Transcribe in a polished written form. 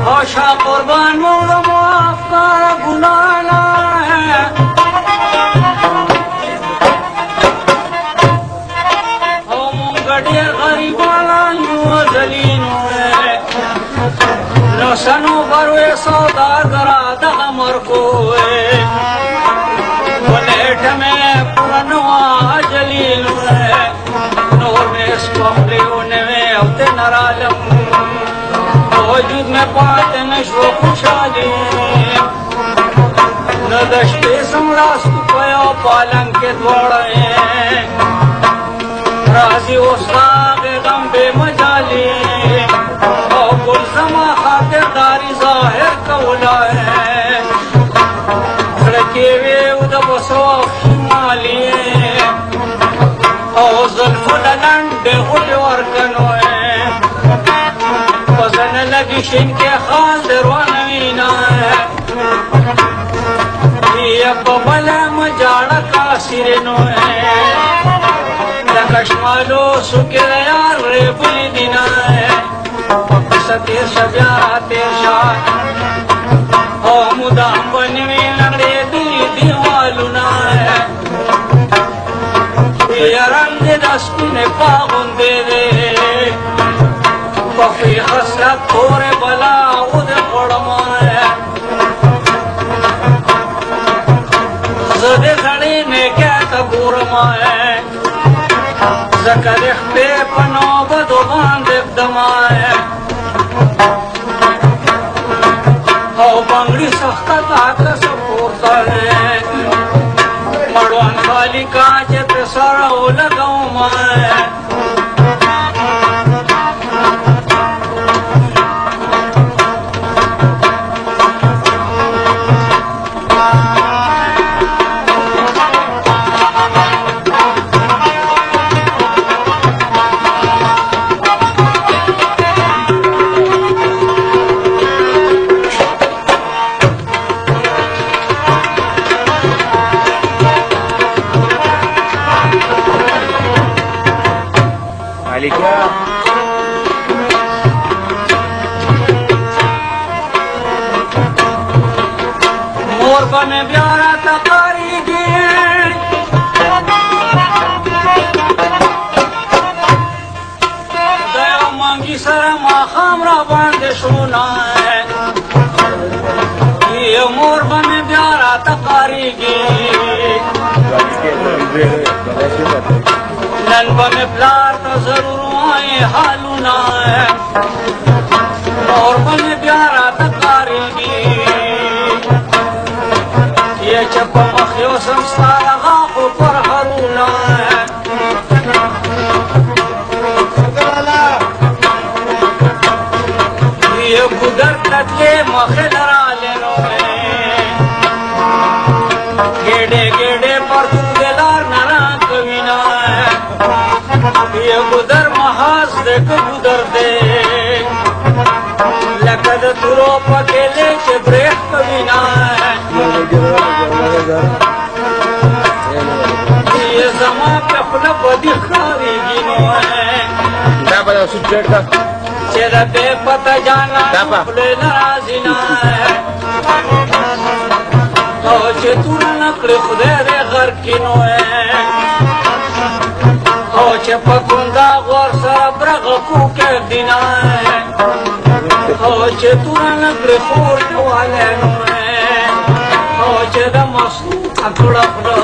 شا قربان مولا معاف کارا گنانا ہے او مونگا دیر غریبانا یو ذلینو ہے نسنو بروے سوداگرا دغمر کوئے ولیٹ میں پرنوا جلینو ہے نور میں اس کو اپلیونے میں اوتے نرالم وجود میں پاتے نشو خوشحالی ندشتے سمراستو پیا پالنگ کے دوڑے راضی اسلاغ غم بے مجالی او گل زما خاطر داری ظاہر کولا ہے کھڑکے ویو دبسو شمالی او ظلف لنڈ غٹ ورکنو ہے وزن لگی شن کے خال دروانوینا ہے یہ ببلا مجاڑا کا سرنو ہے لکشمالو سکر یار ریبلی دینا ہے ستیر شبیارا تیر شاہ او مدام بنوی لنگڑے دلی دیوالونا ہے یہ رنگ دستی نے پاغن دے دے وفی خسرت پورے بلا خود قرمان ہے زد زڑی نے کیا تبورما ہے زکر اخبے پنو بدو باند اقدما ہے او بنگڑی سختت آتا سپورتا ہے مڑوان خالی کانچت سرہو لگاؤں ماں ہے مور بنے بیارا تقاری گیر دیو مانگی سرم آخام را باندے شونا ہے یہ مور بنے بیارا تقاری گیر نن بنے پلار تا ضرور آئے حالونا ہے مور بنے بیارا تقاری گیر یہ چپا مخیو سمستارا غاقو پر حرونا ہے یہ گدر تدلے مخل رالنو ہے گیڑے گیڑے پر تو دلار نران کمینا ہے یہ گدر محاس دیکھ گدر دے لکد ترو پکیلے کے بریک کمینا ہے یہ زمان پہ خلا بدی خاری گینو ہے چیدہ بے پتہ جانا خلے نرازینا ہے او چے تورا نکڑ خودے دے غر کینو ہے او چے پکندا غور سر برغ کوکے دینا ہے او چے تورا نکڑ خور دوالینو ہے او چے دا مصنوع اکڑا خدا